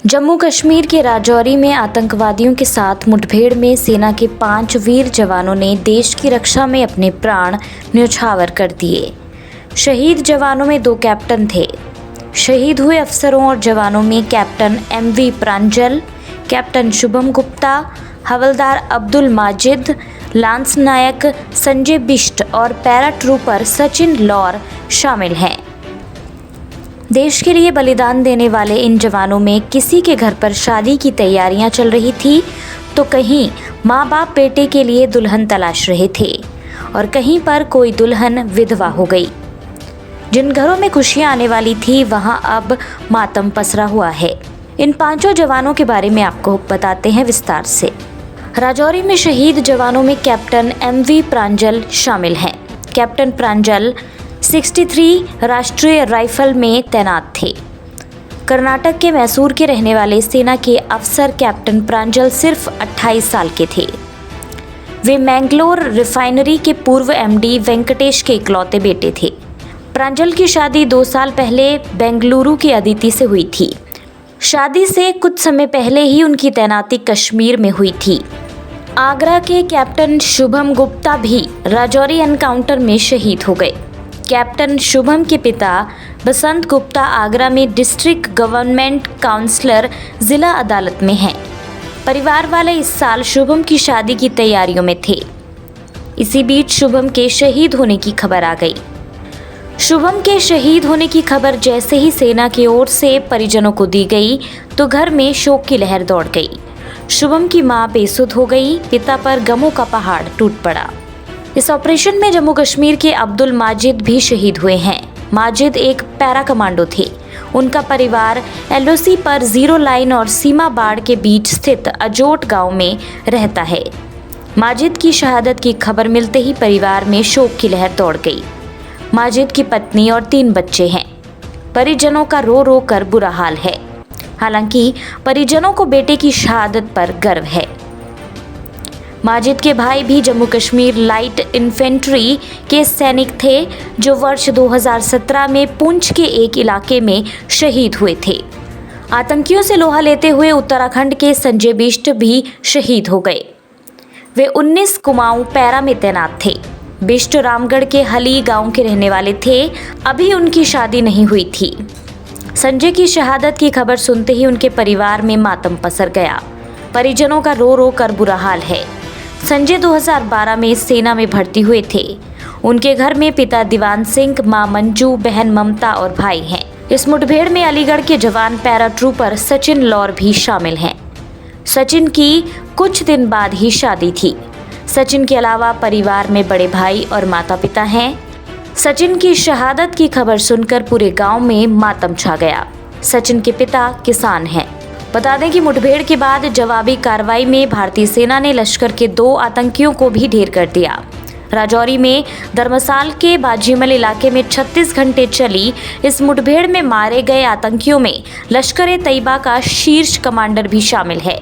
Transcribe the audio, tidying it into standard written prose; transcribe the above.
जम्मू कश्मीर के राजौरी में आतंकवादियों के साथ मुठभेड़ में सेना के 5 वीर जवानों ने देश की रक्षा में अपने प्राण न्यौछावर कर दिए। शहीद जवानों में 2 कैप्टन थे। शहीद हुए अफसरों और जवानों में कैप्टन MV प्रांजल, कैप्टन शुभम गुप्ता, हवलदार अब्दुल माजिद, लांस नायक संजय बिष्ट और पैरा ट्रूपर सचिन लौर शामिल हैं। देश के लिए बलिदान देने वाले इन जवानों में किसी के घर पर शादी की तैयारियां चल रही थी तो कहीं माँ बाप बेटे के लिए दुल्हन तलाश रहे थे और कहीं पर कोई दुल्हन विधवा हो गई। जिन घरों में खुशियां आने वाली थी वहां अब मातम पसरा हुआ है। इन 5 जवानों के बारे में आपको बताते हैं विस्तार से। राजौरी में शहीद जवानों में कैप्टन MV प्रांजल शामिल हैं। कैप्टन प्रांजल 63 राष्ट्रीय राइफल में तैनात थे। कर्नाटक के मैसूर के रहने वाले सेना के अफसर कैप्टन प्रांजल सिर्फ 28 साल के थे। वे मैंगलोर रिफाइनरी के पूर्व MD वेंकटेश के इकलौते बेटे थे। प्रांजल की शादी 2 साल पहले बेंगलुरु की अदिति से हुई थी। शादी से कुछ समय पहले ही उनकी तैनाती कश्मीर में हुई थी। आगरा के कैप्टन शुभम गुप्ता भी राजौरी एनकाउंटर में शहीद हो गए। कैप्टन शुभम के पिता बसंत गुप्ता आगरा में डिस्ट्रिक्ट गवर्नमेंट काउंसलर जिला अदालत में हैं। परिवार वाले इस साल शुभम की शादी की तैयारियों में थे। इसी बीच शुभम के शहीद होने की खबर आ गई। शुभम के शहीद होने की खबर जैसे ही सेना की ओर से परिजनों को दी गई तो घर में शोक की लहर दौड़ गई। शुभम की मां बेसुध हो गई, पिता पर गमों का पहाड़ टूट पड़ा। इस ऑपरेशन में जम्मू कश्मीर के अब्दुल माजिद भी शहीद हुए हैं। माजिद एक पैरा कमांडो थे। उनका परिवार LOC पर 0 लाइन और सीमा बाड़ के बीच स्थित अजोट गांव में रहता है। माजिद की शहादत की खबर मिलते ही परिवार में शोक की लहर दौड़ गई। माजिद की पत्नी और 3 बच्चे हैं। परिजनों का रो रो कर बुरा हाल है। हालांकि परिजनों को बेटे की शहादत पर गर्व है। माजिद के भाई भी जम्मू कश्मीर लाइट इन्फेंट्री के सैनिक थे जो वर्ष 2017 में पुंछ के एक इलाके में शहीद हुए थे। आतंकियों से लोहा लेते हुए उत्तराखंड के संजय बिष्ट भी शहीद हो गए। वे 19 कुमाऊं पैरा में तैनात थे। बिष्ट रामगढ़ के हली गांव के रहने वाले थे। अभी उनकी शादी नहीं हुई थी। संजय की शहादत की खबर सुनते ही उनके परिवार में मातम पसर गया। परिजनों का रो रो कर बुरा हाल है। संजय 2012 में सेना में भर्ती हुए थे। उनके घर में पिता दीवान सिंह, मां मंजू, बहन ममता और भाई हैं। इस मुठभेड़ में अलीगढ़ के जवान पैरा ट्रूपर सचिन लौर भी शामिल हैं। सचिन की कुछ दिन बाद ही शादी थी। सचिन के अलावा परिवार में बड़े भाई और माता पिता हैं। सचिन की शहादत की खबर सुनकर पूरे गांव में मातम छा गया। सचिन के पिता किसान हैं। बता दें कि मुठभेड़ के बाद जवाबी कार्रवाई में भारतीय सेना ने लश्कर के 2 आतंकियों को भी ढेर कर दिया। राजौरी में धर्मसाल के बाजीमल इलाके में 36 घंटे चली इस मुठभेड़ में मारे गए आतंकियों में लश्कर-ए-तैयबा का शीर्ष कमांडर भी शामिल है।